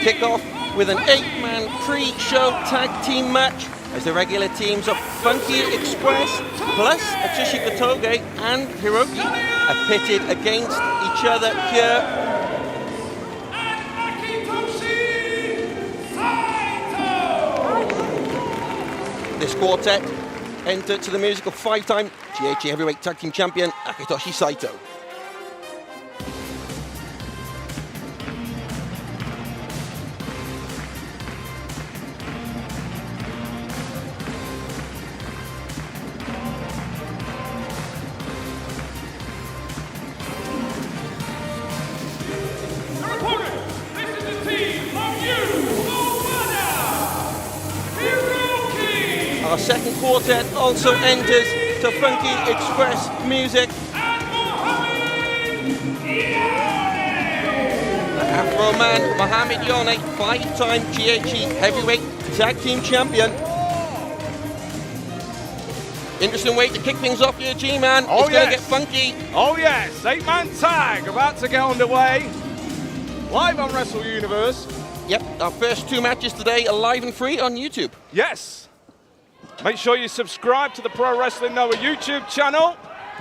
kick off with an 8-man pre-show tag team match as the regular teams of Funky Express plus Atsushi Kotoge and Hiroki are pitted against each other here. This quartet enter to the music of 5-time GHC Heavyweight Tag Team Champion Akitoshi Saito. Our second quartet also enters to Funky Express music. The Afro Man, Mohamed Yone, 5-time GHC Heavyweight Tag Team Champion. Interesting way to kick things off here, G-Man. Oh, it's going to get funky. Oh yes, 8-man tag about to get underway. Live on Wrestle Universe. Yep, our first 2 matches today are live and free on YouTube. Yes. Make sure you subscribe to the Pro Wrestling Noah YouTube channel.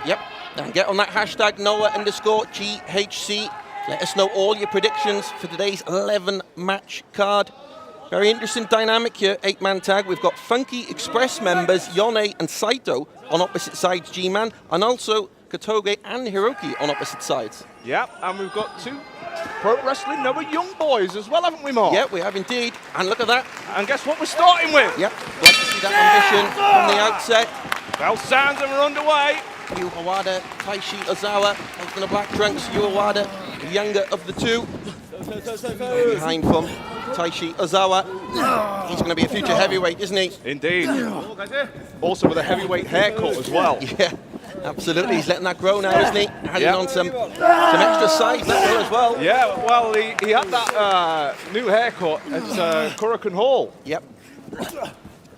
Yep, and get on that hashtag Noah_GHC. Let us know all your predictions for today's 11-match card. Very interesting dynamic here, 8-man tag. We've got Funky Express members Yone and Saito on opposite sides, G-Man, and also Kotoge and Hiroki on opposite sides. Yep, and we've got 2 Pro Wrestling Noah young boys as well, haven't we, Mark? Yep, we have indeed. And look at that. And guess what we're starting with? Yep, like to see that ambition from the outset. Bell sounds and we're underway. Yu Hawada, Taishi Ozawa, both in the black trunks. Yu Hawada, the younger of the 2. Behind from Taishi Ozawa. He's going to be a future heavyweight, isn't he? Indeed. Also with a heavyweight haircut as well. Yeah, absolutely. He's letting that grow now, isn't he? Adding on some extra size as well. Yeah, well, he had that new haircut at Kurikan Hall. Yep. Looks like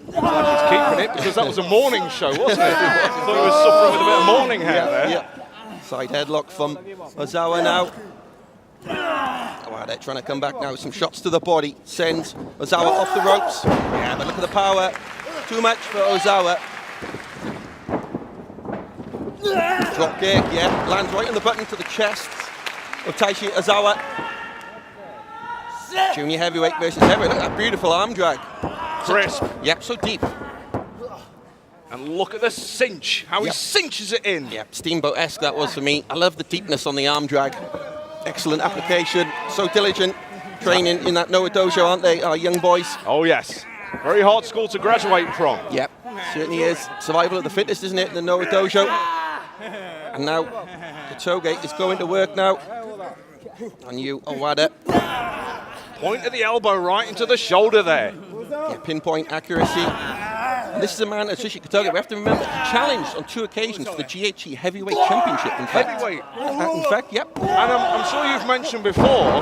he's keeping it because that was a morning show, wasn't it? I thought he was suffering with a bit of morning hair there. Yeah. Side headlock from Ozawa now. Wow, they're trying to come back now with some shots to the body. Sends Ozawa off the ropes. Yeah, but look at the power. Too much for Ozawa. Drop kick, yeah. Lands right on the button to the chest of Taishi Ozawa. Junior heavyweight versus heavyweight. Look at that beautiful arm drag. Crisp. Yep, so deep. And look at the cinch, how he cinches it in. Yep, Steamboat-esque that was for me. I love the deepness on the arm drag. Excellent application, so diligent. Training in that Noah dojo, aren't they, our young boys? Oh yes, very hard school to graduate from. Yep, certainly is. Survival of the fittest, isn't it, in the Noah dojo? And now, Kotoge is going to work now. On Yu Hawada. Point of the elbow right into the shoulder there. Yeah, pinpoint accuracy. And this is a man, Atsushi Kotoge, we have to remember, he challenged on 2 occasions for the GHC Heavyweight Championship, in fact. Heavyweight? In fact, yep. And I'm sure you've mentioned before,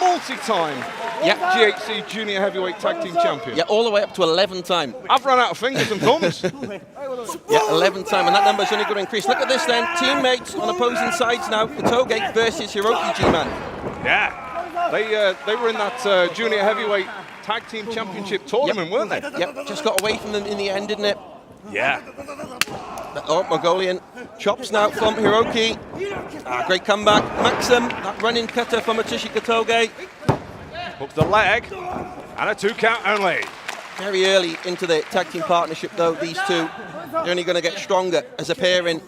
multi-time GHC Junior Heavyweight Tag Team Champion. Yeah, all the way up to 11-time. I've run out of fingers and thumbs. Yeah, 11-time, and that number's only going to increase. Look at this then, teammates on opposing sides now. Kotoge versus Hiroki, G-Man. Yeah, they were in that Junior Heavyweight Tag Team Championship tournament, weren't they? Yep, just got away from them in the end, didn't it? Yeah. Oh, Mongolian chops now from Hiroki. Great comeback. Maxim, that running cutter from Atsushi Kotoge. Hooks the leg, and a 2 count only. Very early into the tag team partnership, though, these 2. They're only going to get stronger as a pairing.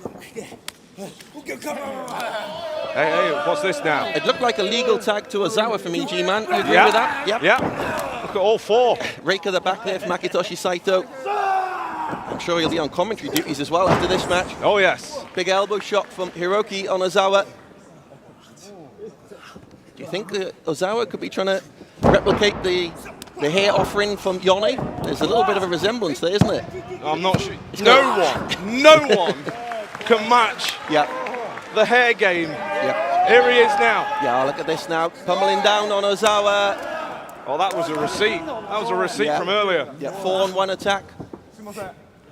Hey, what's this now? It looked like a legal tag to Ozawa for me, G-Man. You agree with that? Yep. Yeah. Look at all 4. Rake of the back there from Akitoshi Saito. I'm sure he'll be on commentary duties as well after this match. Oh, yes. Big elbow shot from Hiroki on Ozawa. Do you think that Ozawa could be trying to replicate the hair offering from Yone? There's a little bit of a resemblance there, isn't it? I'm not sure. No one can match the hair game. Yep. Here he is now. Yeah, look at this now. Pummeling down on Ozawa. Oh, that was a receipt. That was a receipt from earlier. Yeah, 4-on-1 attack.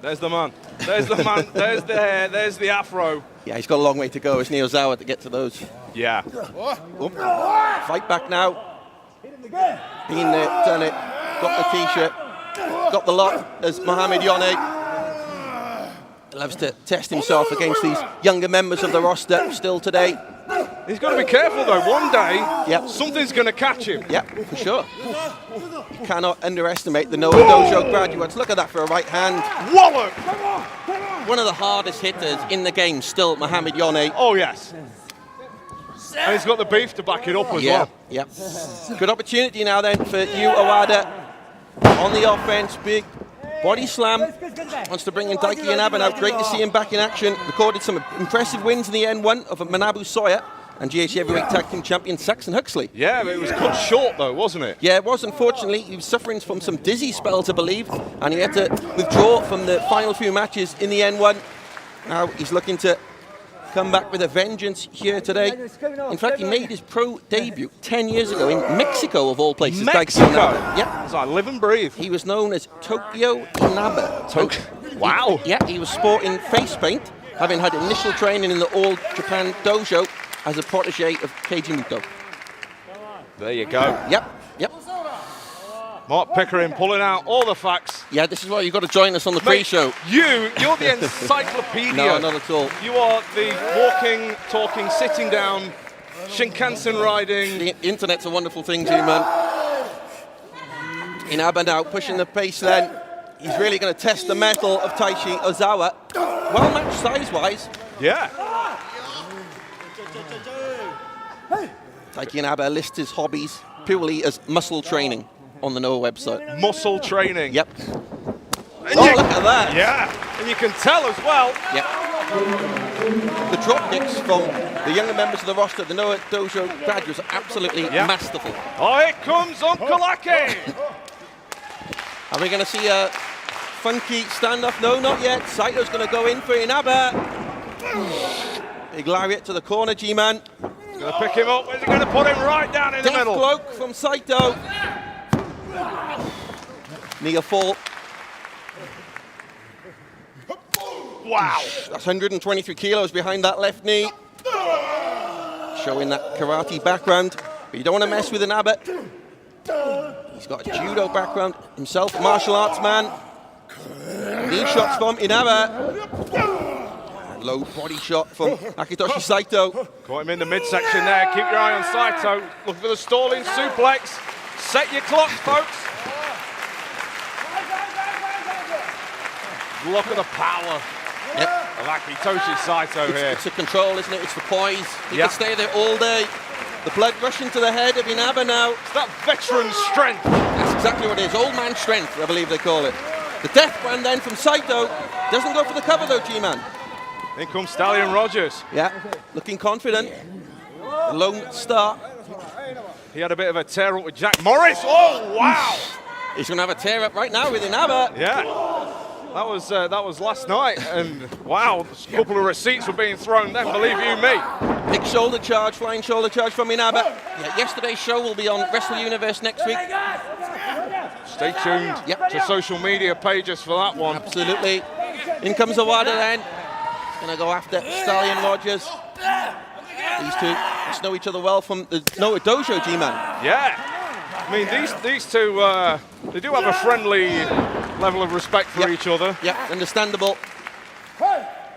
There's the man. There's the man. There's the hair. There's the afro. Yeah, he's got a long way to go, isn't he, Ozawa, to get to those Yeah. Oop. Fight back now. Been there, done it. Got the t-shirt. Got the lot as Mohamed Yone loves to test himself against these younger members of the roster still today. He's got to be careful though. One day, something's going to catch him. Yeah, for sure. You cannot underestimate the Noah Dojo graduates. Look at that for a right hand. Wallop! One of the hardest hitters in the game still, Mohamed Yone. Oh, yes. And he's got the beef to back it up as well. Yeah. Good opportunity now then for Yu Owada on the offense. Big body slam. Wants to bring in Daiki Inaba now. Great to see him back in action. Recorded some impressive wins in the N1 of Manabu Soya and GHC Heavyweight Tag Team Champion Saxon Huxley. Yeah, but it was cut short though, wasn't it? Yeah, it was, unfortunately. He was suffering from some dizzy spells, I believe, and he had to withdraw from the final few matches in the N1. Now he's looking to come back with a vengeance here today. In fact, he made his pro debut 10 years ago in Mexico, of all places. Mexico? Yeah. It's like live and breathe. He was known as Tokyo Inaba. Wow. He was sporting face paint, having had initial training in the All Japan Dojo as a protege of Keiji Muto. There you go. Yep. Mark Pickering pulling out all the facts. Yeah, this is why you've got to join us on the pre-show. You're the encyclopedia. No, not at all. You are the walking, talking, sitting down, Shinkansen riding. The internet's a wonderful thing, G-Man. Inaba now pushing the pace then. He's really going to test the mettle of Taishi Ozawa. Well matched size-wise. Yeah. Taiki Inaba lists his hobbies purely as muscle training on the Noah website. Muscle training. Yep. And look at that. Yeah. And you can tell as well. Yep. The drop kicks from the younger members of the roster, the Noah Dojo graduates, are absolutely masterful. Oh, here comes Uncle Ake. Are we going to see a funky standoff? No, not yet. Saito's going to go in for Inaba. Big lariat to the corner, G-Man. Going to pick him up. Where's he going to put him right down in the middle? Cloak from Saito. Knee fall. Wow. That's 123 kilos behind that left knee. Showing that karate background. But you don't want to mess with Inaba. He's got a judo background himself, martial arts man. Knee shots from Inaba. Low body shot from Akitoshi Saito. Caught him in the midsection there. Keep your eye on Saito. Look for the stalling suplex. Set your clocks, folks. Look at the power of Akitoshi Saito here. It's the control, isn't it? It's the poise. He can stay there all day. The blood rushing to the head of Inaba now. It's that veteran strength. That's exactly what it is. Old man strength, I believe they call it. The death brand then from Saito. Doesn't go for the cover though, G-Man. In comes Stallion Rogers. Yeah, looking confident. The lone star. He had a bit of a tear up with Jack Morris. Oh, wow. He's going to have a tear up right now with Inaba. Yeah. That was last night, and wow, a couple of receipts were being thrown then, believe you me. Big shoulder charge, flying shoulder charge from Inaba. Yeah, yesterday's show will be on Wrestle Universe next week. Stay tuned to social media pages for that one. Absolutely. In comes Owada then. Gonna go after Stallion Rogers. These two know each other well from the Noah Dojo, G-Man. Yeah. I mean, these two, they do have a friendly level of respect for each other. Yeah, understandable.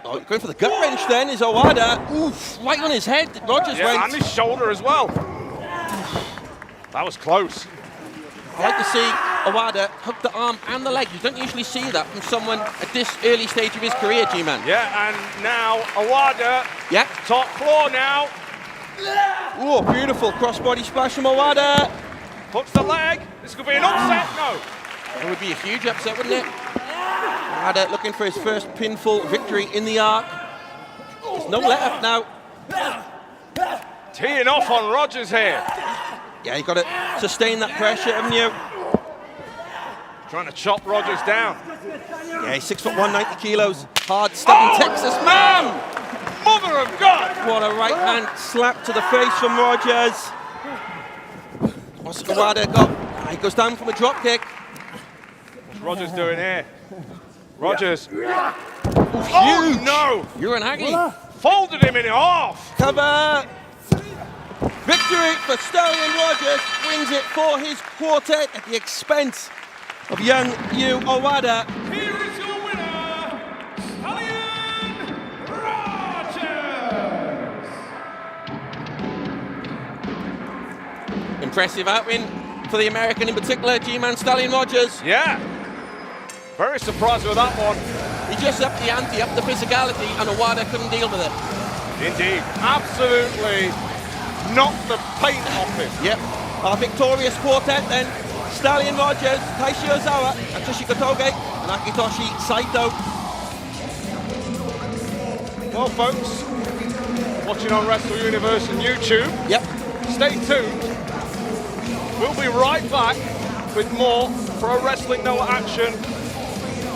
Oh, going for the gut wrench then is Owada. Oof, right on his head. Rogers went. And his shoulder as well. That was close. I like to see Owada hook the arm and the leg. You don't usually see that from someone at this early stage of his career, G-Man. Yeah, and now Owada. Yeah. Top floor now. Oh, beautiful crossbody splash from Owada. Hooks the leg. This could be an upset. No. It would be a huge upset, wouldn't it? Owada looking for his first pinfall victory in the arc. There's no let up now. Teeing off on Rogers here. Yeah, you've got to sustain that pressure, haven't you? Trying to chop Rogers down. Yeah, he's 6'1", 90 kilos. Hard stepping Texas man. Mother of God! What a right hand slap to the face from Rogers. What's Owada got? He goes down from a drop kick. What's Rogers doing here? Rogers. Oh, no! You're an Aggie. Folded him in half. Cover. Victory for Stallion Rogers, wins it for his quartet at the expense of young Yu Owada. Here is your winner, Stallion Rogers. Impressive outwin for the American in particular, G-Man Stallion Rogers. Yeah. Very surprised with that one. He just upped the ante, upped the physicality, and Owada couldn't deal with it. Indeed. Absolutely knocked the paint off him. Yep. Our victorious quartet then, Stallion Rogers, Taishi Ozawa, Atsushi Kotoge, and Akitoshi Saito. Well, folks, watching on Wrestle Universe and YouTube, Yep. stay tuned. We'll be right back with more Pro Wrestling Noah action.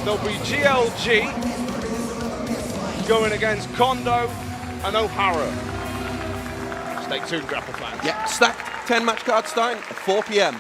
There'll be GLG going against Kondo and O'Hara. Stay tuned, Grapple fans. Yep. Stacked 10-match card starting at 4 p.m.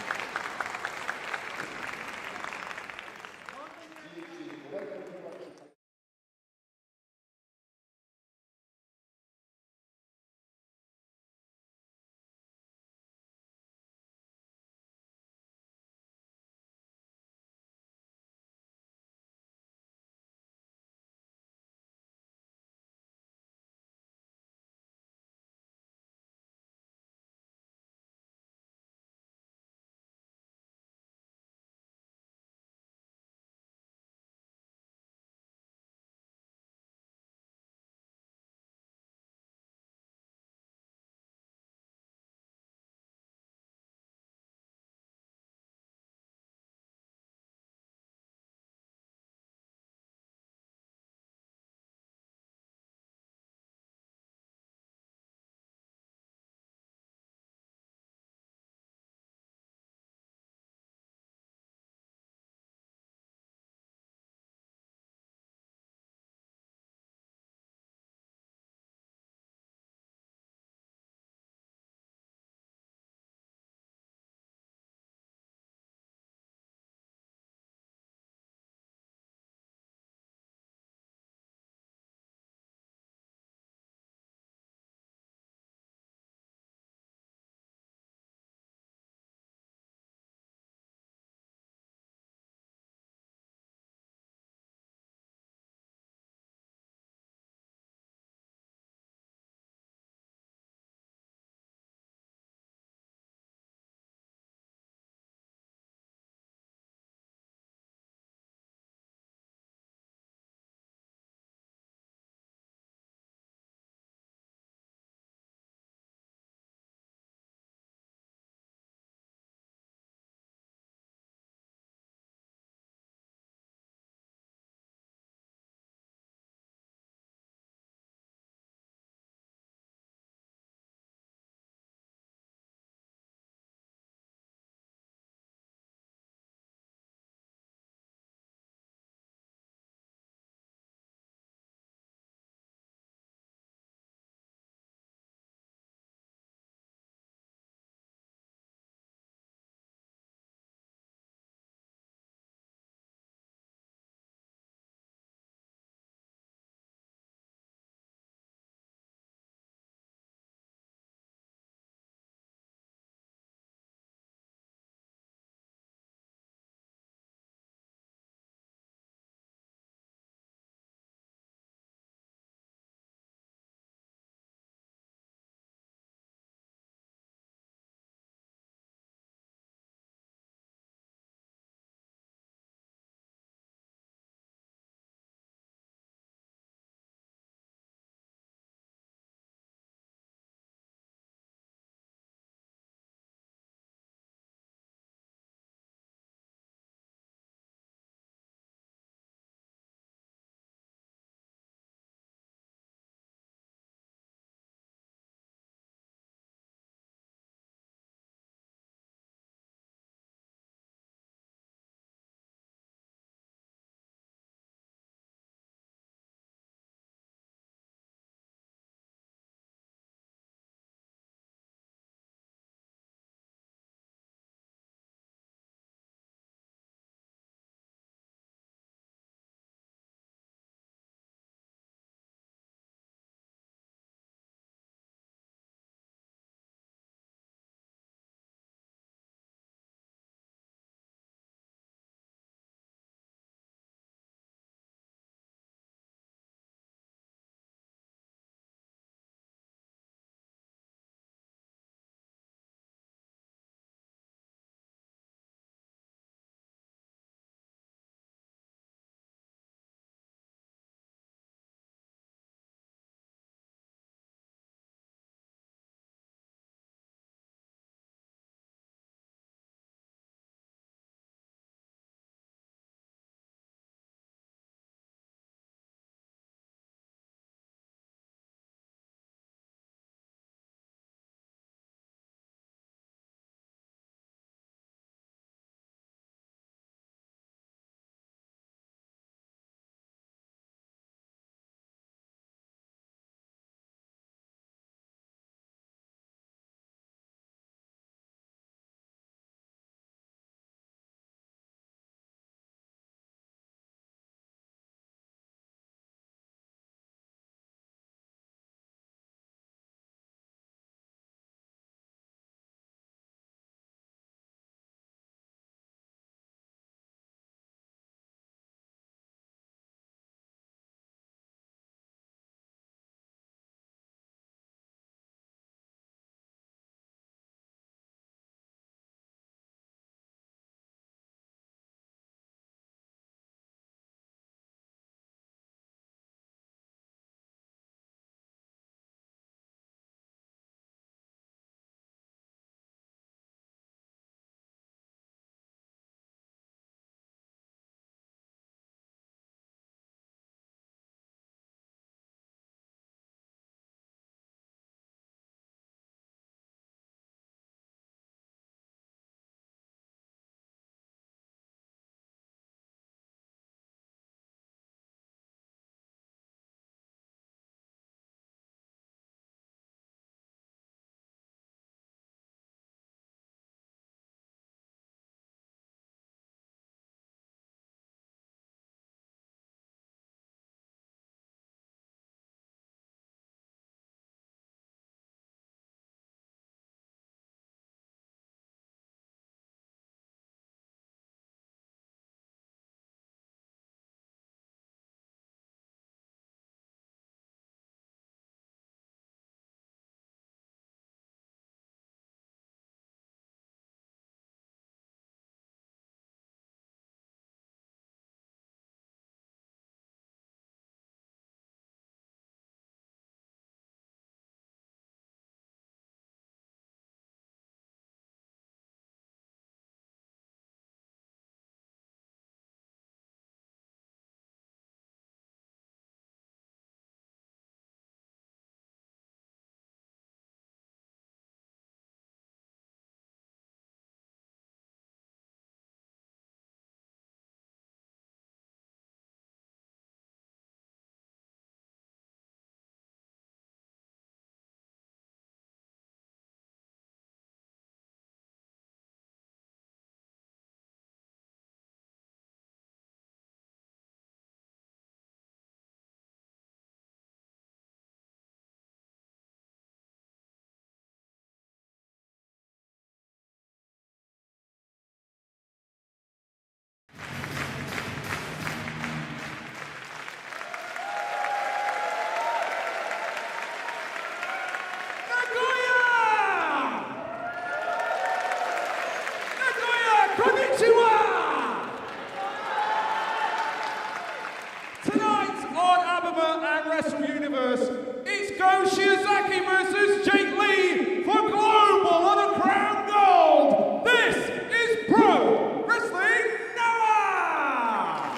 first. It's Go Shiozaki versus Jake Lee for Global on the Crown Gold. This is Pro Wrestling Noah!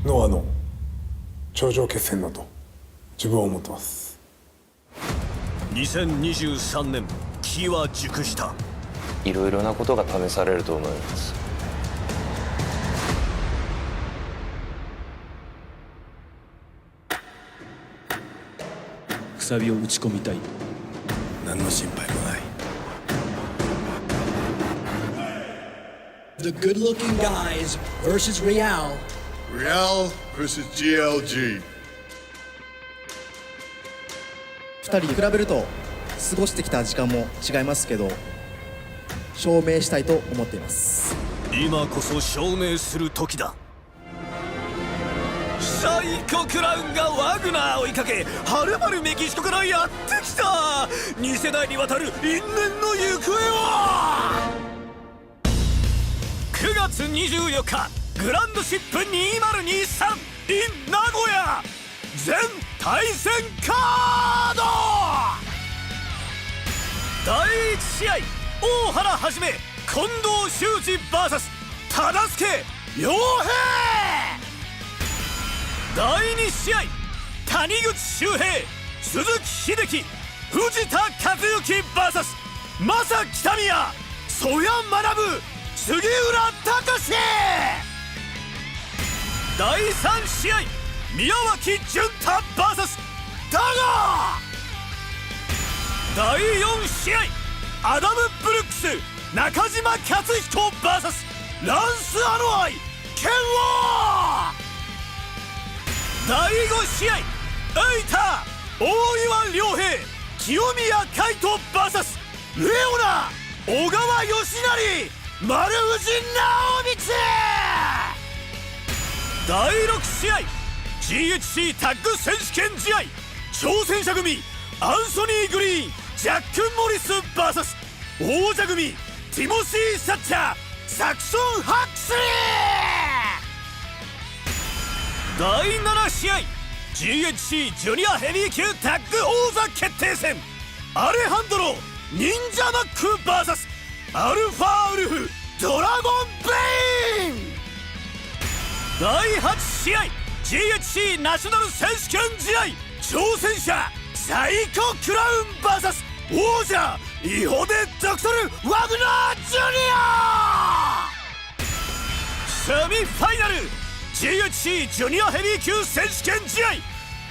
ノアの頂上決戦だと自分は思ってます。2023年機は熟した。いろいろなことが試されると思います。くさびを打ち込みたい。何の心配もない。 The good-looking guys versus Real. Real versus GLG. 2人に比べると過ごしてきた時間も違いますけど、証明したいと思っています。今こそ証明する時だ。サイコクラウンがワグナーを追いかけ、はるばるメキシコからやってきた。2世代にわたる因縁の行方は9月24日グランドシップ2023 in 名古屋全対戦カード。第1試合、大原はじめ近藤修二 VS 忠相陽平。第2試合、谷口周平鈴木秀樹藤田和幸 VS 正北宮曽谷学杉浦隆。第3試合、宮脇潤太 VS ダガー。第4試合、アダム・ブルックス中島克彦 VS ランス・アノアイケンワー。第5試合、エイター大岩良平清宮海斗 VS レオナ小川義成丸藤直光。第6試合、 GHC タッグ選手権試合、挑戦者組アンソニー・グリーンジャック・モリス VS 王者組ティモシー・サッチャーサクソン・ハックスリー。第7試合、 GHC ジュニアヘビー級タッグ王座決定戦、アレハンドロ忍者マック VS アルファウルフドラゴンベイン。第8試合、 GHC ナショナル選手権試合、挑戦者サイコクラウン VS 王者イホデ・ドクトル・ワグナージュニア。セミファイナル、 GHC ジュニアヘビー級選手権試合、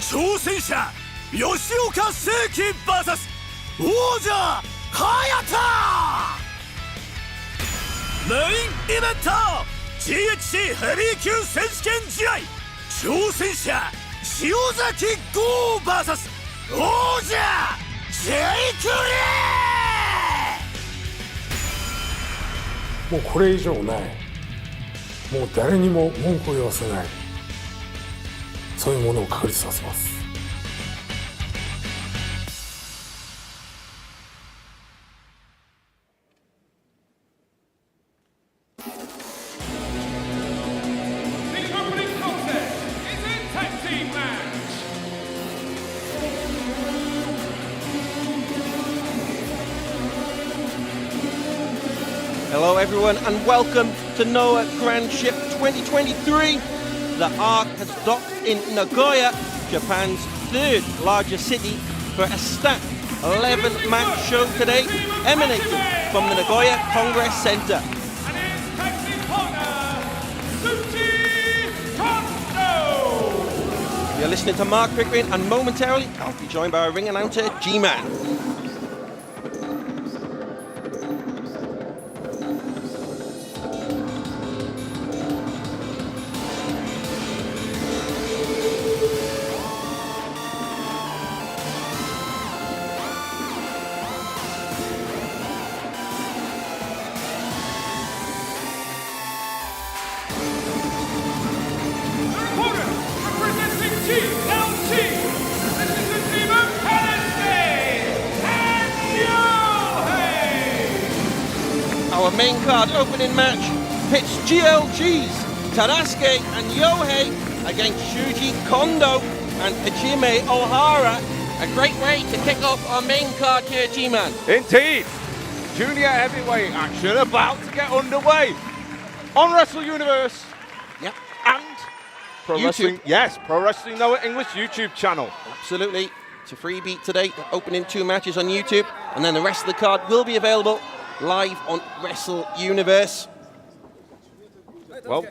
挑戦者吉岡聖輝 VS 王者早田。メインイベント、 GHC ヘビー級選手権試合、挑戦者塩崎豪 VS 王者ジェイク・リー。もうこれ以上ない、もう誰にも文句を言わせない、そういうものを確立させます。The opening contest is a tag team match. Hello everyone and welcome to Noah Grand Ship 2023. The Ark has docked in Nagoya, Japan's third largest city, for a stacked 11-match show today, emanating from the Nagoya Congress Center. And his tag team partner, Suchi Kondo. You're listening to Mark Pickering, and momentarily I'll be joined by our ring announcer, G-Man. The reporter representing GLG. This is the team of Our main card opening match pits GLG's Tadasuke and Yohei against Shuji Kondo and Hajime Ohara. A great way to kick off our main card here, G-Man. Indeed. Junior heavyweight action about to get underway on Wrestle Universe. Yep. And Pro YouTube. Wrestling, yes, Pro Wrestling Noah English YouTube channel. Absolutely. It's a free beat today, opening 2 matches on YouTube, and then the rest of the card will be available live on Wrestle Universe. Well,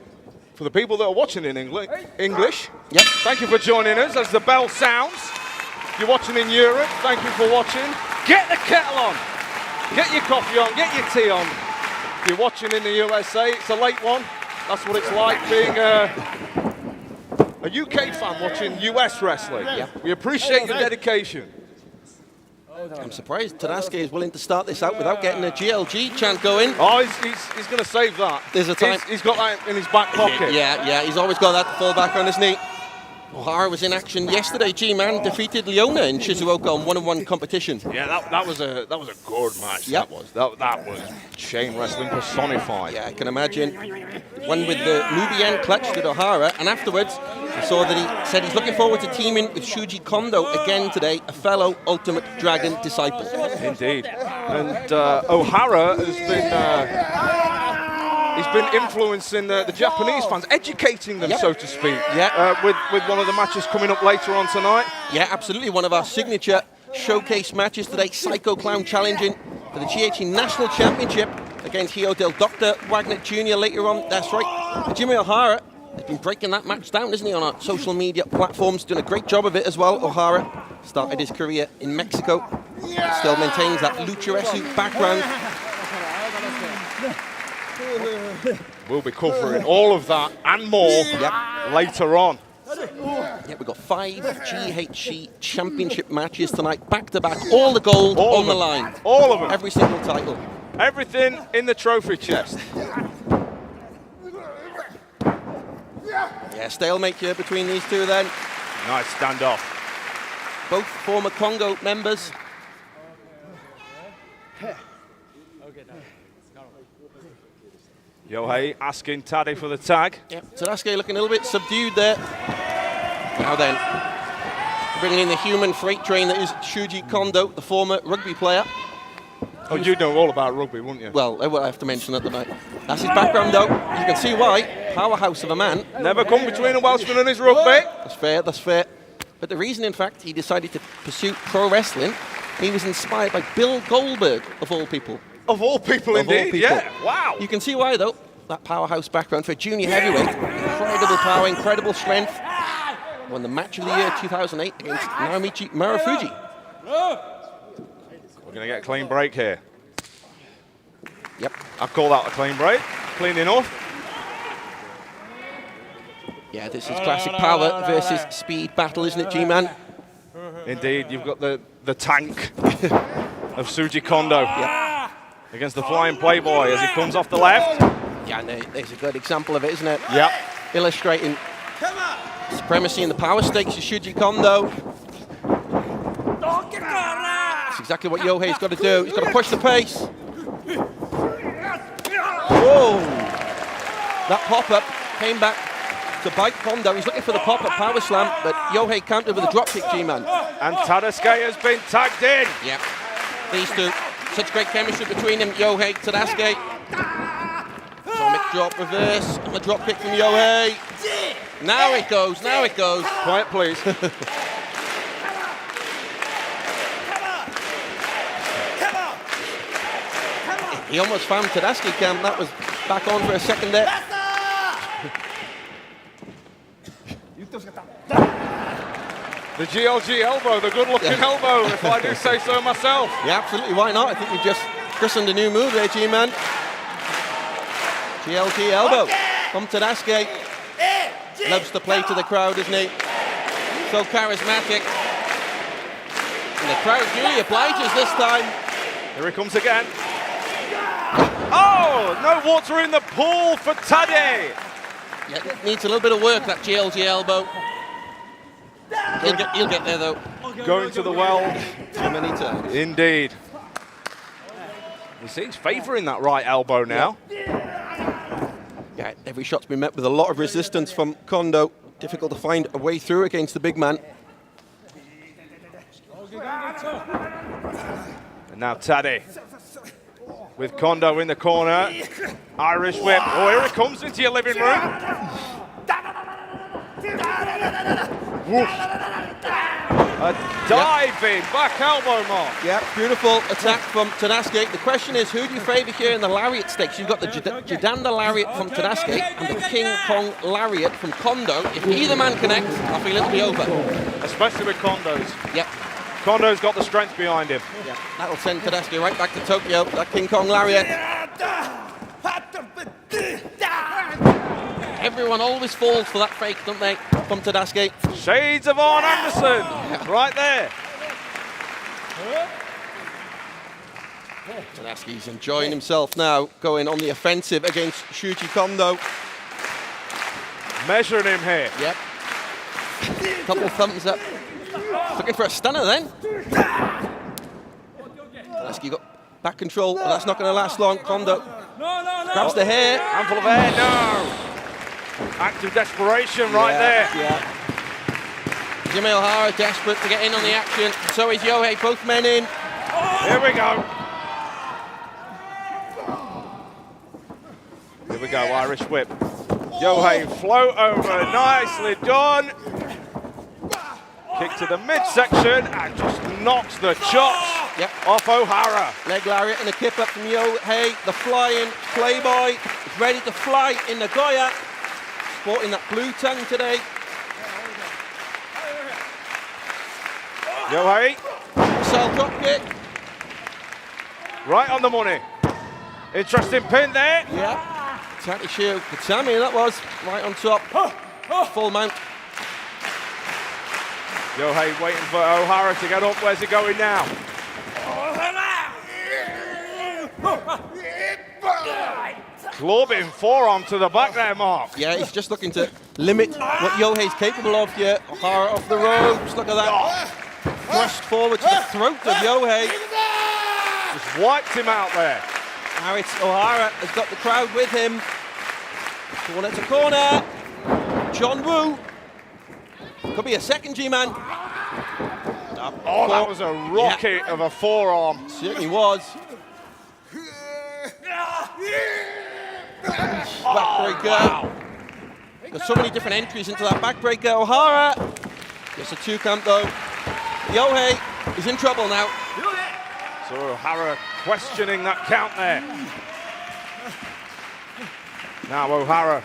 for the people that are watching in English, Yep. thank you for joining us as the bell sounds. If you're watching in Europe, thank you for watching. Get the kettle on, get your coffee on, get your tea on. If you're watching in the USA, it's a late one. That's what it's like being a UK fan watching US wrestling. Yeah. We appreciate your dedication. I'm surprised Tadasuke is willing to start this out without getting a GLG chant going. Oh, he's going to save that. There's a time. He's got that in his back pocket. Yeah, he's always got that to fall back on his knee. Ohara was in action yesterday. G-Man defeated Leona in Shizuoka on 1-on-1 competition. Yeah, that was a good match. Yep. That was chain wrestling personified. Yeah, I can imagine. One with the Nubian clutch with Ohara, and afterwards I saw that he said he's looking forward to teaming with Shuji Kondo again today, a fellow Ultimate Dragon disciple. Indeed. And Ohara has been influencing the Japanese fans, educating them, so to speak. Yeah. With one of the matches coming up later on tonight. Yeah, absolutely. One of our signature showcase matches today. Psycho Clown challenging for the GHC National Championship against Hio del Dr. Wagner Jr. later on. That's right. Hajime Ohara has been breaking that match down, isn't he, on our social media platforms? Doing a great job of it as well. Ohara started his career in Mexico. Still maintains that lucharesu background. We'll be covering all of that and more later on. Yeah, we've got 5 GHC Championship matches tonight, back-to-back, all the gold All on of the them. line. All of them. Every single title. Everything in the trophy chest. Yeah, stalemate here between these two then. Nice standoff. Both former Congo members. Yohei asking Taddy for the tag. Yep, Tadasuke looking a little bit subdued there. Now then, bringing in the human freight train that is Shuji Kondo, the former rugby player. Oh, you'd know all about rugby, wouldn't you? Well, I have to mention that tonight. That's his background, though. You can see why. Powerhouse of a man. Never come between a Welshman and his rugby. That's fair, that's fair. But the reason, in fact, he decided to pursue pro wrestling, he was inspired by Bill Goldberg, of all people. Of all people, Of all indeed. people. Yeah, wow. You can see why, though. That powerhouse background for junior heavyweight. Incredible power, incredible strength. Won the match of the year 2008 against Naomichi Marufuji. We're going to get a clean break here. Yep. I call that a clean break. Clean enough. Yeah, this is classic power versus speed battle, isn't it, G-Man? Indeed, you've got the tank of Shuji Kondo against the flying playboy as he comes off the left. Yeah, and there's a good example of it, isn't it? Yep. Illustrating supremacy in the power stakes of Shuji Kondo. That's exactly what Yohei's got to do. He's got to push the pace. Whoa! That pop-up came back to bite Kondo. He's looking for the pop-up power slam, but Yohei countered with a drop kick, G-Man. And Tadasuke has been tagged in. Yeah. These two, such great chemistry between them. Yohei, Tadasuke. Atomic drop reverse, and the drop kick from Yohei. Now it goes, now it goes. Quiet, please. He almost found Tadasuke camp. That was back on for a second there. The GLG elbow, the good-looking elbow, if I do say so myself. Yeah, absolutely. Why not? I think you've just christened a new move there, G-Man. GLG elbow from Tadasuke. Loves to play to the crowd, isn't he? So charismatic. And the crowd really obliges this time. Here he comes again. Oh, no water in the pool for Taddy. Yeah, it needs a little bit of work, that GLG elbow. He'll get there, though. Going to the well. Too many times. Indeed. He seems favouring that right elbow now. Yeah, every shot's been met with a lot of resistance from Kondo. Difficult to find a way through against the big man. And now Taddy with Kondo in the corner. Irish whip. Oh, here it comes into your living room. A diving back elbow mark. Yeah, beautiful attack from Tadasuke. The question is, who do you favour here in the lariat stakes? You've got the Jidanda lariat from Tadasuke and the King Kong lariat from Kondo. If either man connects, I feel it'll be over. Especially with Kondo's. Yep. Kondo's got the strength behind him. Yeah, that'll send Tadasuke right back to Tokyo. That King Kong lariat. Everyone always falls for that fake, don't they, from Tadasuke? Shades of Arn Anderson, right there. Tadasuke's enjoying himself now, going on the offensive against Shuji Kondo. Measuring him here. Yep. Couple thumbs up. Looking for a stunner then. Tadasuke got back control, but that's not going to last long. Kondo grabs the hair. Handful of hair, no. Act of desperation right there. Yeah. Jimmy Ohara desperate to get in on the action. So is Yohei, both men in. Here we go. Here we go, Irish whip. Yohei float over, nicely done. Kick to the midsection and just knocks the chops off Ohara. Leg lariat and a kip up from Yohei, the flying playboy. Is ready to fly in Nagoya. Sporting that blue tongue today. Yohei. Cell drop kick. Right on the money. Interesting pin there. Yeah. Takeshio Katami, that was right on top. Full mount. Yohei waiting for Ohara to get up. Where's he going now? Clubbing forearm to the back there, Mark. Yeah, he's just looking to limit what Yohei's capable of here. Ohara off the ropes, look at that. Thrust forward to the throat of Yohei. Just wiped him out there. Now it's Ohara has got the crowd with him. Corner to corner. John Woo. Could be a second G-man. Oh, that was a rocket of a forearm. Certainly was. Backbreaker. Wow. There's so many different entries into that backbreaker. Ohara gets a 2 count though. Yohei is in trouble now. So Ohara questioning that count there. Now Ohara.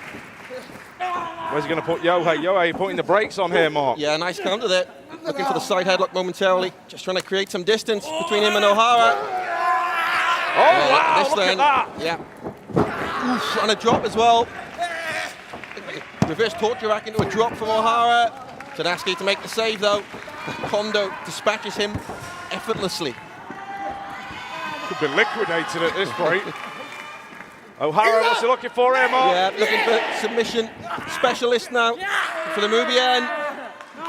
Where's he going to put Yohei? Yohei putting the brakes on here, Mark. Yeah, nice counter there. Looking for the side headlock momentarily. Just trying to create some distance between him and Ohara. Oh, wow, look at that. Yeah. Oof, and a drop as well. Reverse torture rack into a drop from Ohara. Tadasuke to make the save though. Kondo dispatches him effortlessly. Could be liquidated at this point. Ohara, what's he looking for here, Mark? Yeah, looking for submission specialist now for the Mubian.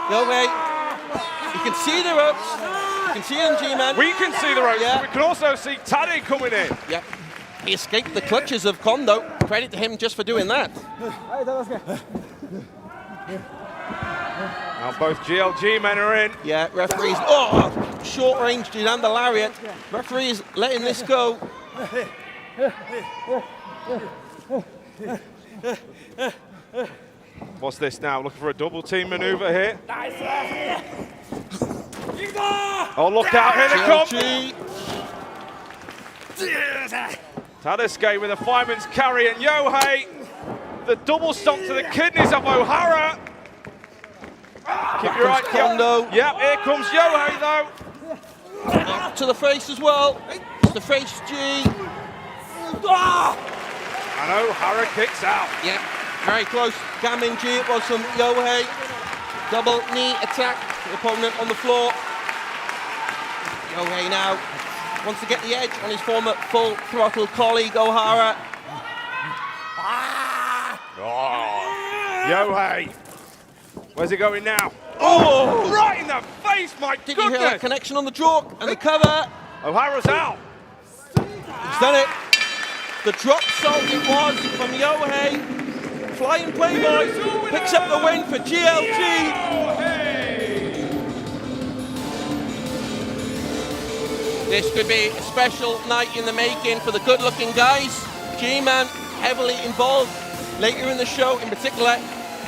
Yohei, you can see the ropes. You can see him, G-Man. We can see the ropes. Yeah. We can also see Taddy coming in. Yep. He escaped the clutches of Kondo. Credit to him just for doing that. Now both GLG men are in. Yeah, referees. Oh, short range Jidanda lariat. Referees letting this go. What's this now? Looking for a double team maneuver here. Oh, look out, here they come. Tadasuke with a fireman's carry and Yohei. The double stomp to the kidneys of Ohara. Keep your eye, Kondo. Yep, here comes Yohei though. Up to the face as well. It's the face G. And Ohara kicks out. Yeah, very close. Gammon G, it was from Yohei. Double knee attack. The opponent on the floor. Yohei now wants to get the edge on his former full throttle colleague Ohara. Oh. Yohei. Where's he going now? Oh, right in the face, my Did goodness. you hear that connection on the jaw and the cover? Ohara's out. done it. The drop salt it was from Yohei. Flying Playboy picks up the win for GLG. This could be a special night in the making for the good-looking guys. G-Man heavily involved later in the show, in particular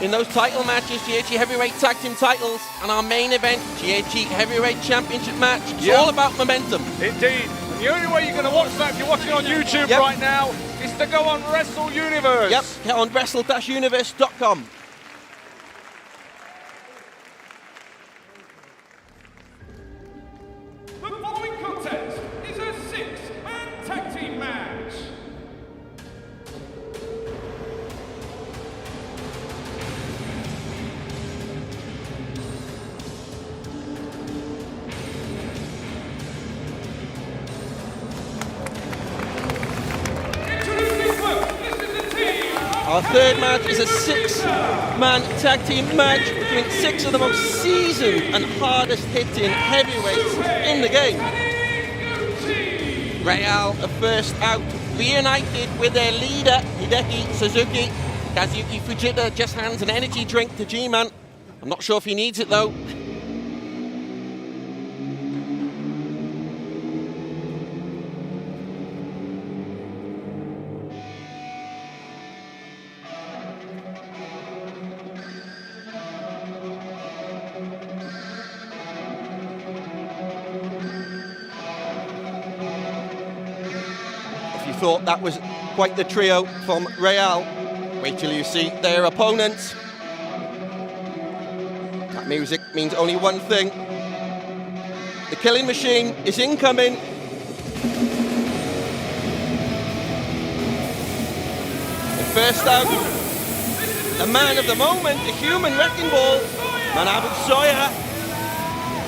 in those title matches, GHG Heavyweight Tag Team titles, and our main event, GHG Heavyweight Championship match. It's all about momentum. Indeed. And the only way you're going to watch that, if you're watching on YouTube right now, is to go on Wrestle Universe. Yep, get on wrestle-universe.com. The following contest is a 6-man tag team match. Our third match is a 6-man tag team match between 6 of the most seasoned and hardest hitting heavyweights in the game. Real are first out, reunited with their leader, Hideki Suzuki. Kazuki Fujita just hands an energy drink to G-Man. I'm not sure if he needs it though. Thought that was quite the trio from Real. Wait till you see their opponents. That music means only one thing. The killing machine is incoming. And first out, the man of the moment, the human wrecking ball, Manabu Soya.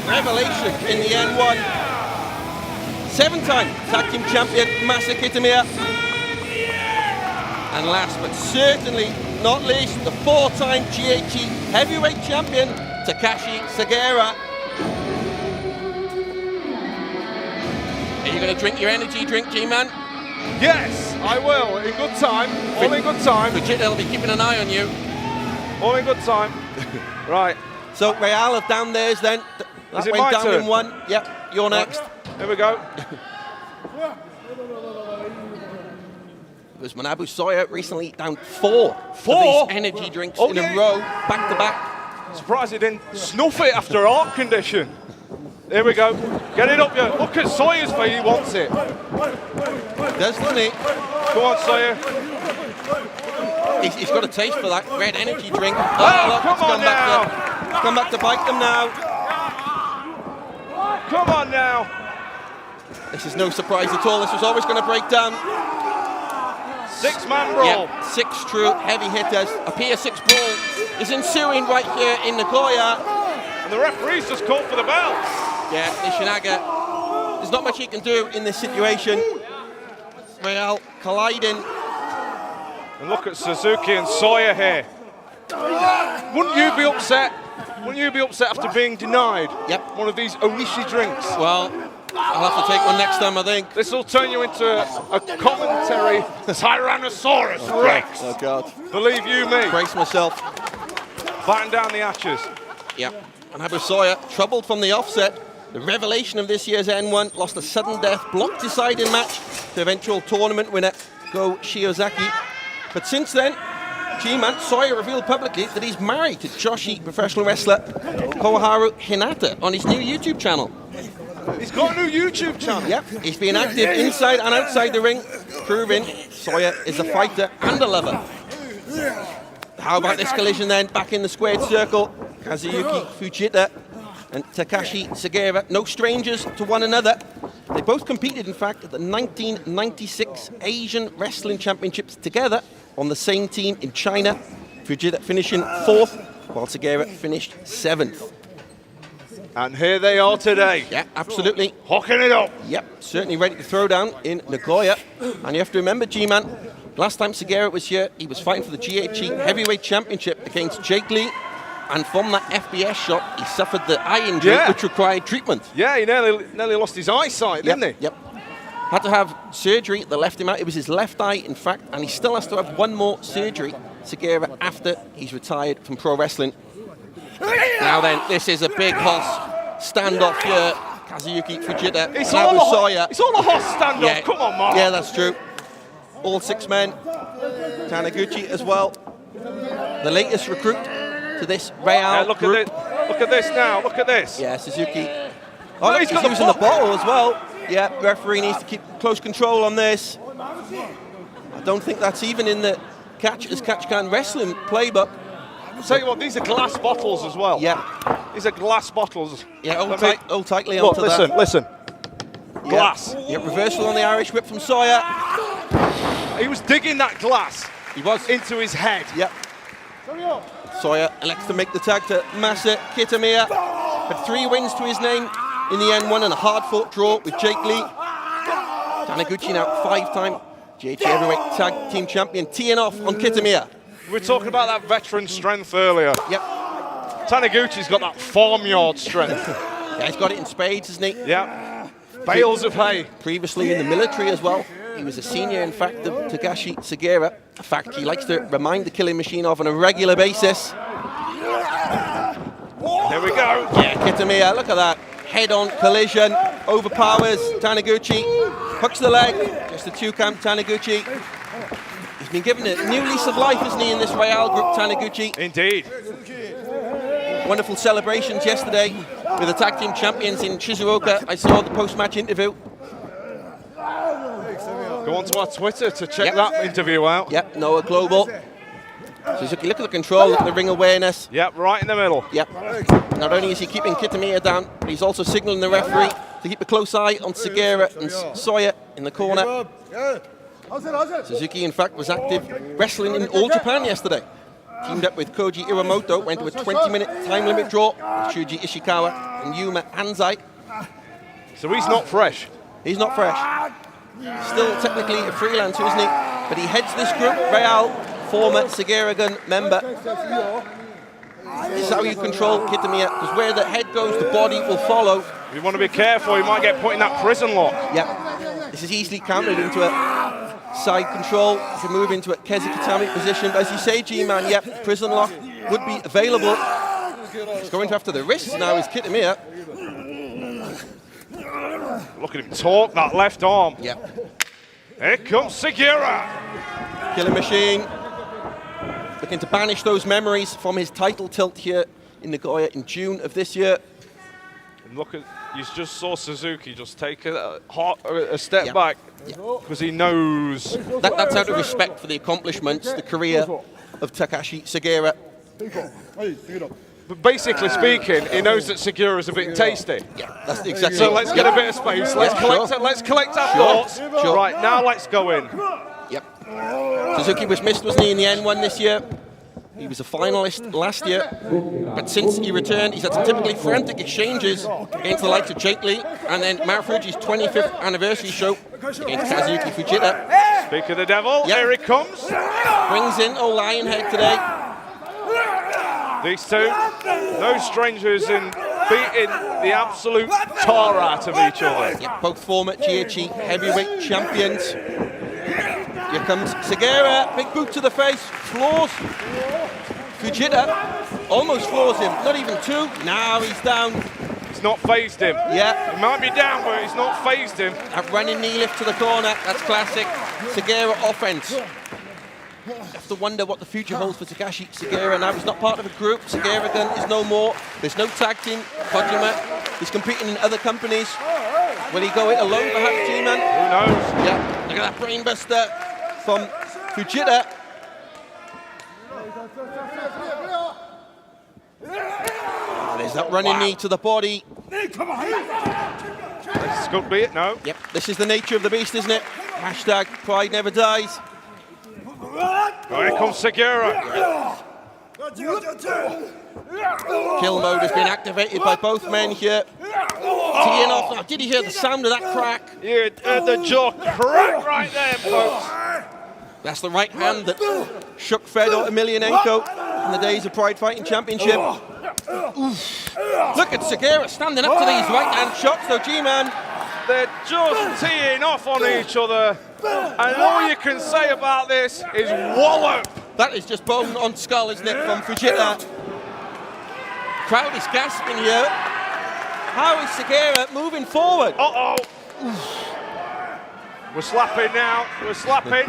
Revelation in the N1. 7-time tag team champion Masa Kitamiya. And last but certainly not least, the 4-time GHG heavyweight champion Takashi Sagera. Are you going to drink your energy drink, G-Man? Yes, I will, in good time. All in good time. Vegeta will be keeping an eye on you. All in good time. Right. So Real have down theirs then. That Is it went my down turn? in 1. Yep, you're next. Here we go. It was Manabu Soya recently down 4 of these energy drinks in a row, back to back. Surprised he didn't snuff it after heart condition. Here we go. Get it up, yeah. Look at Sawyer's face, he wants it. Doesn't he? Go on, Sawyer. He's got a taste for that red energy drink. Oh, look, come on now. Come back to bite them now. Come on now. This is no surprise at all. This was always going to break down. 6-man brawl. Yeah, 6 true heavy hitters. A P6 brawl is ensuing right here in Nagoya. And the referee's just called for the bell. Yeah, Nishinaga. There's not much he can do in this situation. Real colliding. And look at Suzuki and Sawyer here. Wouldn't you be upset? Wouldn't you be upset after being denied one of these Onishi drinks? Well, I'll have to take one next time, I think. This will turn you into a commentary Tyrannosaurus Rex. Oh, God. Believe you me. Brace myself. Batten down the hatches. Yep. And Manabu Soya, troubled from the offset. The revelation of this year's N1, lost a sudden death, block deciding match to eventual tournament winner Go Shiozaki. But since then, G-Man Soya revealed publicly that he's married to Joshi professional wrestler Koharu Hinata on his new YouTube channel. He's got a new YouTube channel. Yep, he's been active inside and outside the ring, proving Soya is a fighter and a lover. How about this collision then? Back in the squared circle, Kazuyuki Fujita and Takashi Sagera, no strangers to one another. They both competed, in fact, at the 1996 Asian Wrestling Championships together on the same team in China. Fujita finishing 4th, while Sagera finished 7th. And here they are today. Yeah, absolutely. Hocking it up. Yep, certainly ready to throw down in Nagoya. And you have to remember, G-Man, last time Sagera was here, he was fighting for the GHG Heavyweight Championship against Jake Lee. And from that FBS shot, he suffered the eye injury, which required treatment. Yeah, he nearly lost his eyesight, didn't he? Yep. Had to have surgery that left him out. It was his left eye, in fact, and he still has to have one more surgery, Segura, after he's retired from pro wrestling. Now then, this is a big Hoss standoff here. Kazuyuki Fujita. It's all a Hoss standoff. Yeah. Come on, Mark. Yeah, that's true. All 6 men. Taniguchi as well. The latest recruit to this Real Look group. Look at this now. Look at this. Yeah, Suzuki. Oh, he's using the bottle as well. Yeah, referee needs to keep close control on this. I don't think that's even in the Catch Can Wrestling playbook. I'll tell you what, these are glass bottles as well. Yeah. These are glass bottles. Yeah, hold tightly onto that. Listen. Glass. Yeah, reversal on the Irish whip from Sawyer. He was digging that glass. He was. Into his head. Yep. Sawyer elects to make the tag to Masa Kitamiya. Had 3 wins to his name in the N1 and a hard-fought draw with Jake Lee. Taniguchi now 5-time GHC Heavyweight Tag Team Champion, teeing off on Kitamiya. We were talking about that veteran strength earlier. Yep. Taniguchi's got that farmyard strength. Yeah, he's got it in spades, hasn't he? Yeah. Bales of hay. Previously in the military as well. He was a senior, in fact, of Togashi Segura. A fact he likes to remind the Killing Machine of on a regular basis. Here we go. Yeah, Kitamiya, look at that. Head-on collision, overpowers Taniguchi, hooks the leg, just a 2-count Taniguchi. He's been given a new lease of life, isn't he, in this Real group, Taniguchi? Indeed. Wonderful celebrations yesterday with the tag team champions in Shizuoka. I saw the post-match interview. Go onto our Twitter to check that interview out. Yep, Noah Global. Suzuki, look at the control, look at the ring awareness. Yep, right in the middle. Yep. Not only is he keeping Kitamiya down, but he's also signaling the referee to keep a close eye on Segura and Sawyer in the corner. Suzuki, in fact, was active wrestling in All Japan yesterday. Teamed up with Koji Iwamoto, went to a 20-minute time limit draw with Shuji Ishikawa and Yuma Anzai. So he's not fresh. He's not fresh. Still technically a freelancer, isn't he? But he heads this group, Real, former Seguragun member. This is how you control Kitamiya, because where the head goes, the body will follow. You want to be careful, you might get put in that prison lock. Yeah. This is easily countered into a side control to move into a Kezukatami position. But as you say, G-Man, yep, prison lock would be available. He's going after the wrists now, is Kitamiya. Look at him talk, that left arm. Yep. Here comes Segura. Killing Machine. Looking to banish those memories from his title tilt here in Nagoya in June of this year. And look at, you just saw Suzuki just take a step back because he knows. That's out of respect for the accomplishments, the career of Takashi Segura. But basically speaking, he knows that Segura is a bit tasty. Yeah, that's exactly. So let's get a bit of space. Let's collect our thoughts. Sure. Right, now let's go in. Yep. Suzuki was missed, wasn't he, in the N1 this year? He was a finalist last year, but since he returned, he's had some typically frantic exchanges against the likes of Jake Lee, and then Marufuji's 25th anniversary show against Kazuki Fujita. Speak of the devil, here he comes. Brings in old Lionhead today. These two, no strangers in beating the absolute tar out of each other. Yep, both former GHC heavyweight champions. Here comes Segura, big boot to the face, floors Fujita, almost floors him, not even 2. Now he's down. It's not phased him. Yeah. He might be down, but he's not phased him. That running knee lift to the corner, that's classic Segura offense. You have to wonder what the future holds for Takashi Segura. Now he's not part of a group, Seguragun is no more. There's no tag team, Kojima is competing in other companies. Will he go it alone perhaps, G-Man? Who knows? Yeah, look at that brainbuster from Fujita. There's that running knee to the body. This could be it, no? Yep, this is the nature of the beast, isn't it? Hashtag pride never dies. Here comes Segura. Kill mode has been activated by both men here. Teeing off now. Did you hear the sound of that crack? You heard the jaw crack right there, folks. That's the right hand that shook Fedor Emelianenko in the days of Pride Fighting Championship. Oof. Look at Segura standing up to these right hand shots though, G-Man. They're just teeing off on each other. And all you can say about this is wallop. That is just bone on skull, isn't it, from Fujita? Crowd is gasping here. How is Segura moving forward? Uh-oh. We're slapping now. We're slapping.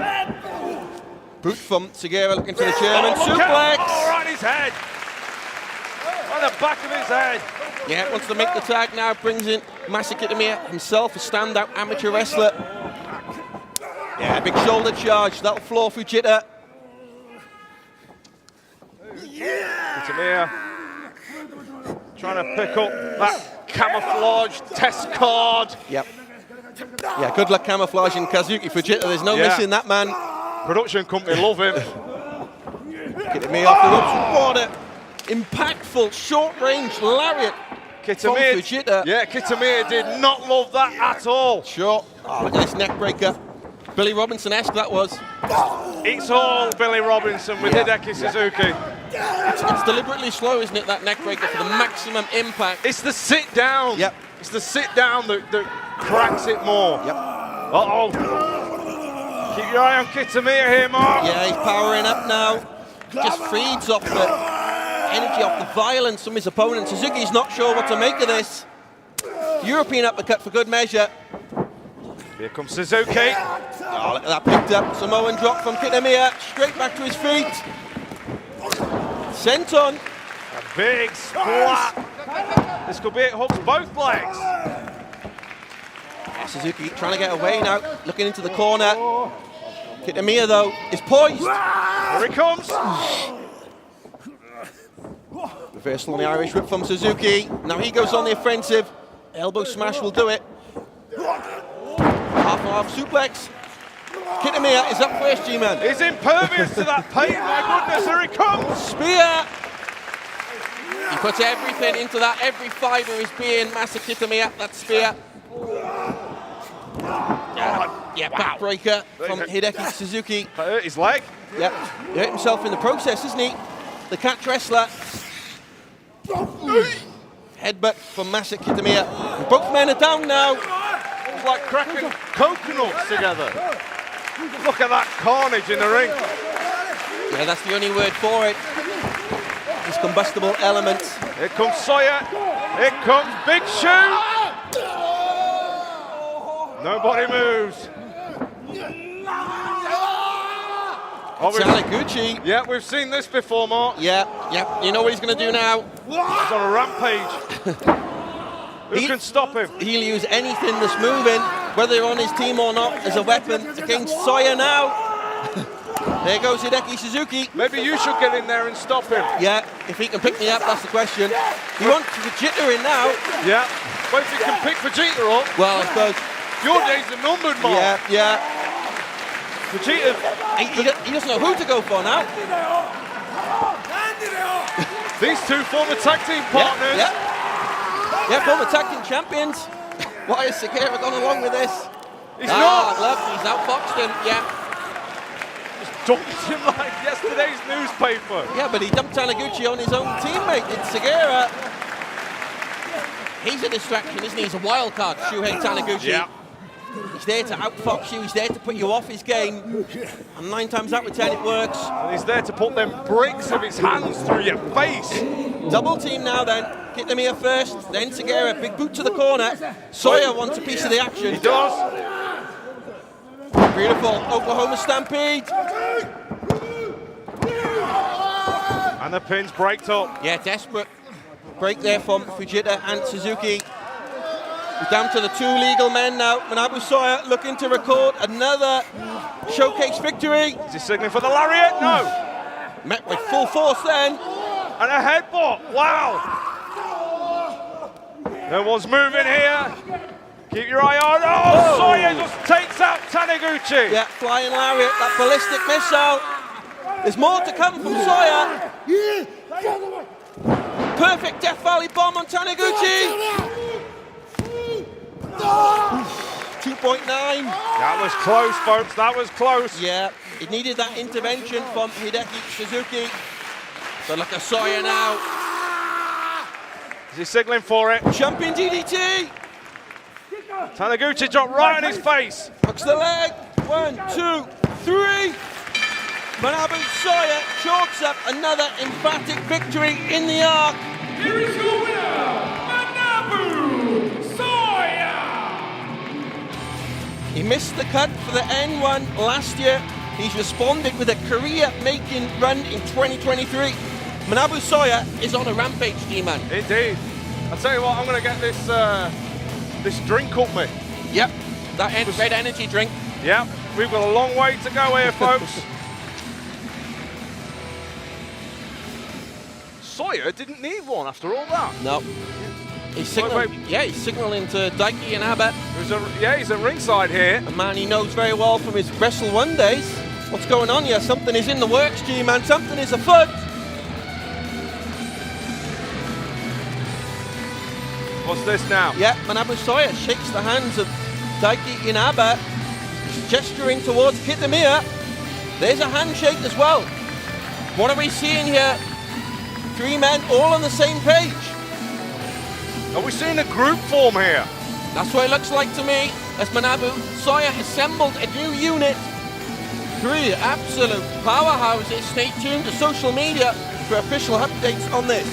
Boot from Segura looking for the German suplex. Oh, right in his head. On the back of his head. Yeah, wants to make the tag now. Brings in Masa Kitamiya himself, a standout amateur wrestler. Yeah, big shoulder charge. That'll floor Fujita. Kitamiya trying to pick up that camouflage test card. Yep. Yeah, good luck camouflaging Kazuki Fujita. There's no missing that man. Production company love him. Kitamiya off the ropes. What a impactful short-range lariat from Fujita. Yeah, Kitamiya did not love that at all. Sure. Oh, look at this neck breaker. Billy Robinson-esque that was. It's all Billy Robinson with Hideki Suzuki. It's deliberately slow, isn't it, that neck breaker for the maximum impact. It's the sit down. Yep. It's the sit down that cracks it more. Yep. Uh-oh. Keep your eye on Kitamiya here, Mark. Yeah, he's powering up now. Just feeds off the energy, off the violence from his opponent. Suzuki's not sure what to make of this. European uppercut for good measure. Here comes Suzuki. Oh, look at that picked up. Samoan drop from Kitamiya. Straight back to his feet. Senton. A big splat. This could be it, hooks both legs. Yeah, Suzuki trying to get away now. Looking into the corner. Kitamiya, though, is poised. Here he comes. Reversal on the Irish whip from Suzuki. Now he goes on the offensive. Elbow smash will do it. Half and half suplex. Kitamiya is up first, G-Man. He's impervious to that pain. My goodness, here he comes. Spear. He puts everything into that. Every fibre is being Masa Kitamiya. That spear. Yeah, backbreaker from Hideki Suzuki. That hurt his leg. Yep, he hurt himself in the process, isn't he? The catch wrestler. Headbutt from Masa Kitamiya. Both men are down now. It's like cracking coconuts together. Look at that carnage in the ring. Yeah, that's the only word for it. These combustible elements. Here comes Sawyer. Here comes Big Shoe. Nobody moves. Taniguchi. Yeah, we've seen this before, Mark. Yeah. You know what he's going to do now? He's on a rampage. Who can stop him? He'll use anything that's moving, whether you're on his team or not, as a weapon against Sawyer now. There goes Hideki Suzuki. Maybe you should get in there and stop him. Yeah, if he can pick me up, that's the question. He wants Vegeta in now. Yeah. Well, if he can pick Vegeta up. Well, I suppose. Your days are numbered, Mark. Yeah. Vegeta. He doesn't know who to go for now. These two former tag team partners. Yeah, former tag team champions. Why has Segura gone along with this? He's not. Look, he's outfoxed him. Yeah. Dumped him like yesterday's newspaper. Yeah, but he dumped Taniguchi on his own teammate. It's Segura. He's a distraction, isn't he? He's a wild card, Shuhei Taniguchi. Yeah. He's there to outfox you. He's there to put you off his game. And 9 times out of 10, it works. And he's there to put them bricks of his hands through your face. Double team now then. Kitamiya first, then Segura. Big boot to the corner. Sawyer wants a piece of the action. He does. Beautiful Oklahoma Stampede. And the pin's braked up. Yeah, desperate break there from Fujita and Suzuki. We're down to the 2 legal men now. Manabu Sawyer looking to record another showcase victory. Is he signaling for the lariat? No. Met with full force then. And a headbutt. Wow. No one's moving here. Keep your eye on. Oh, Sawyer just takes out Taniguchi. Yeah, flying lariat, that ballistic missile. There's more to come from Sawyer. Perfect Death Valley bomb on Taniguchi. 2.9. That was close, folks. That was close. Yeah, it needed that intervention from Hideki Suzuki. So look at Sawyer now. Is he signaling for it? Jumping DDT. Taniguchi dropped right on his face. Hooks the leg. 1, 2, 3. Manabu Soya chalks up another emphatic victory in the arc. Here is your winner, Manabu Soya! He missed the cut for the N1 last year. He's responded with a career-making run in 2023. Manabu Soya is on a rampage, G-Man. Indeed. I'll tell you what, I'm going to get this this drink up me. Yep, that red energy drink. Yep, we've got a long way to go here, folks. Sawyer didn't need one after all that. No. He's signaling, he's signaling to Daiki and Abbott. He's at ringside here. A man he knows very well from his Wrestle One days. What's going on here? Something is in the works, G-Man. Something is afoot. What's this now? Yeah, Manabu Soya shakes the hands of Daiki Inaba. He's gesturing towards Kitamiya. There's a handshake as well. What are we seeing here? 3 men all on the same page. Are we seeing a group form here? That's what it looks like to me, as Manabu Soya assembled a new unit. 3 absolute powerhouses. Stay tuned to social media for official updates on this.